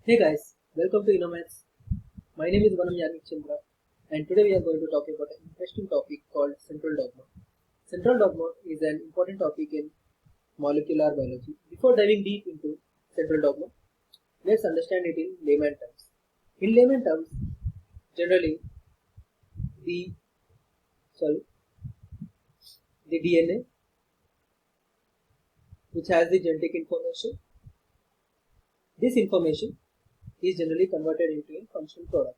Hey guys, welcome to InnoMaths. My name is Vanam Chandra, and today we are going to talk about an interesting topic called central dogma. Central dogma is an important topic in molecular biology. Before diving deep into central dogma, let's understand it in layman terms. In layman terms, generally the the DNA, which has the genetic information, this information is generally converted into a functional product.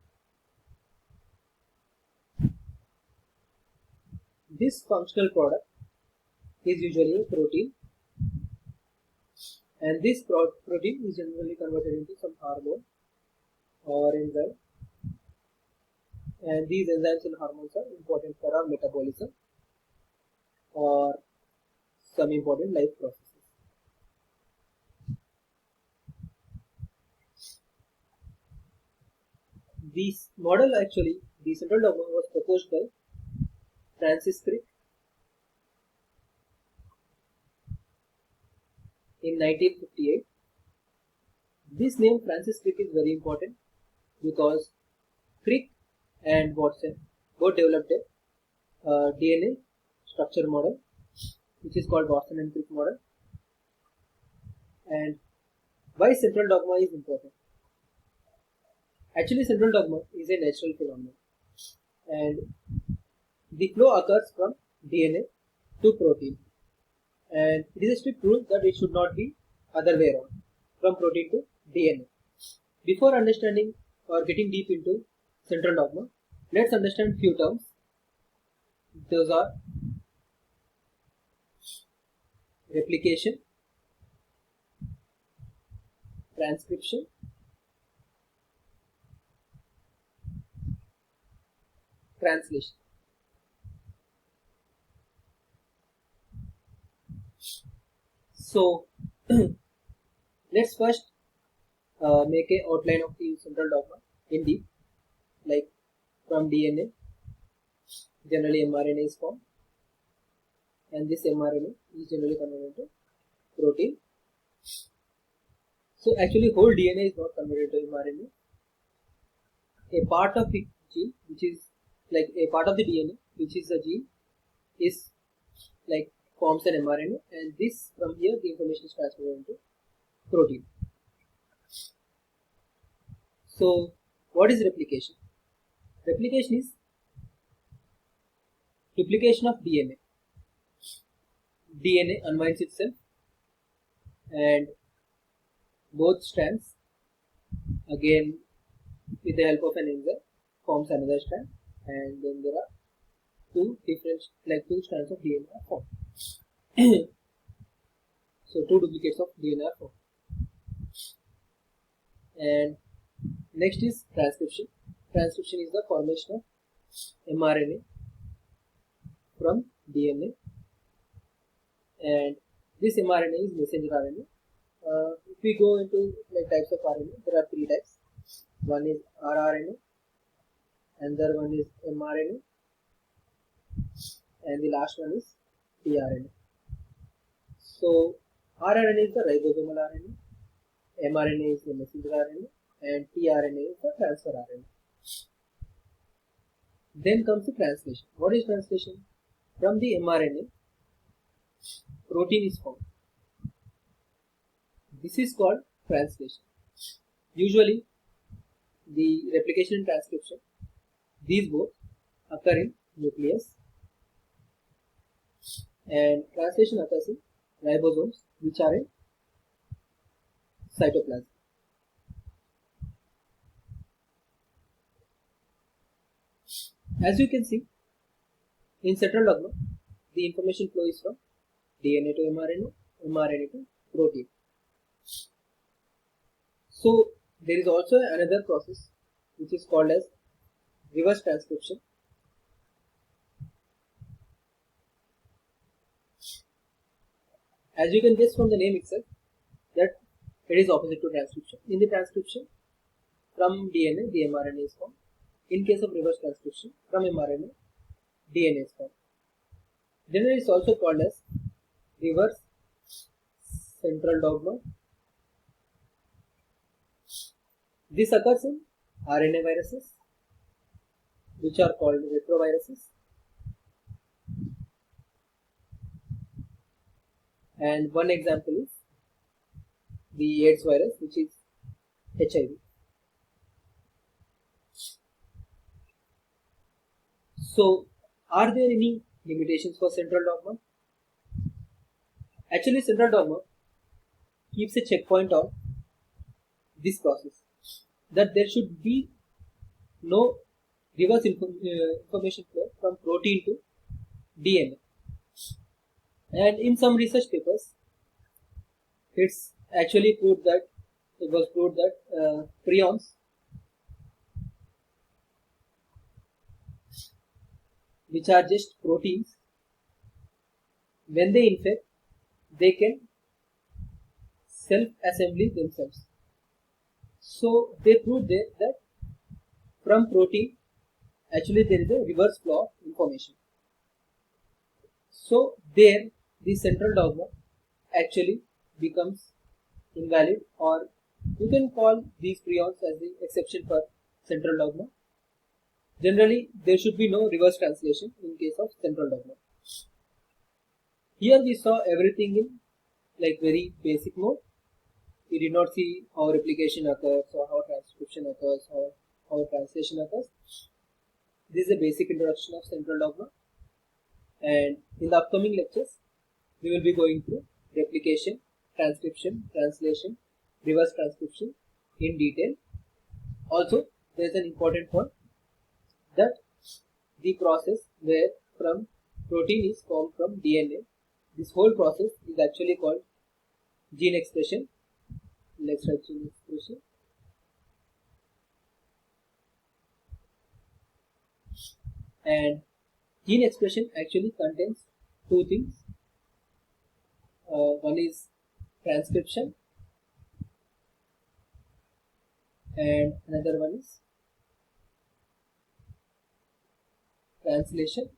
This functional product is usually a protein, and this protein is generally converted into some hormone or enzyme, and these enzymes and hormones are important for our metabolism or some important life processes. This model, actually, the central dogma, was proposed by Francis Crick in 1958. This name Francis Crick is very important because Crick and Watson both developed a DNA structure model, which is called Watson and Crick model. And why central dogma is important? Actually, central dogma is a natural phenomenon, and the flow occurs from DNA to protein, and it is a strict rule that it should not be other way around, from protein to DNA. Before understanding or getting deep into central dogma, let's understand few terms. Those are replication, transcription, translation. So let's first make a outline of the central dogma in deep. Like from DNA, generally mRNA is formed, and this mRNA is generally converted into protein. So actually whole DNA is not converted to mRNA. A part of the gene, which is like a part of the DNA, which is a gene, is like forms an mRNA, and this from here the information is transferred into protein. So what is replication? Replication is duplication of DNA. DNA unwinds itself, and both strands, again with the help of an enzyme, forms another strand, and then there are two strands of DNA are formed. So two duplicates of DNA are formed. And next is transcription. Transcription is the formation of mRNA from DNA, and this mRNA is messenger RNA. If we go into types of RNA, there are three types. One is rRNA, another one is mRNA, and the last one is tRNA. So rRNA is the ribosomal RNA, mRNA is the messenger RNA, and tRNA is the transfer RNA. Then comes the translation. What is translation? From the mRNA, protein is formed. This is called translation. Usually, the replication and transcription, these both occur in nucleus, and translation occurs in ribosomes, which are in cytoplasm. As you can see, in central dogma, the information flow is from DNA to mRNA, mRNA to protein. So there is also another process which is called as reverse transcription. As you can guess from the name itself, that it is opposite to transcription. In the transcription, from DNA, the mRNA is formed. In case of reverse transcription, from mRNA, DNA is formed. Then it is also called as reverse central dogma This occurs in RNA viruses, which are called retroviruses, and one example is the AIDS virus, which is HIV. So, are there any limitations for central dogma? Actually, central dogma keeps a checkpoint on this process, that there should be no reverse information flow from protein to DNA. And in some research papers, it's actually proved that prions, which are just proteins, when they infect, they can self-assembly themselves. So they proved there that from protein, actually there is a reverse flow of information. So there, the central dogma actually becomes invalid, or you can call these prions as the exception for central dogma. Generally, there should be no reverse translation in case of central dogma. Here we saw everything in like very basic mode. We did not see how replication occurs, or how transcription occurs, or how translation occurs. This is a basic introduction of central dogma, and in the upcoming lectures we will be going through replication, transcription, translation, reverse transcription in detail. Also, there is an important point, that the process where from protein is formed from DNA, this whole process is actually called gene expression. Let's write gene expression. And gene expression actually contains two things. One is transcription, and another one is translation.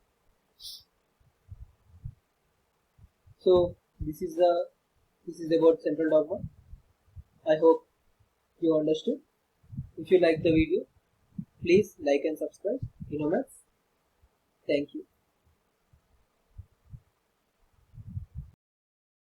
So this is about central dogma. I hope you understood. If you like the video, please like and subscribe. Innomaths. Thank you.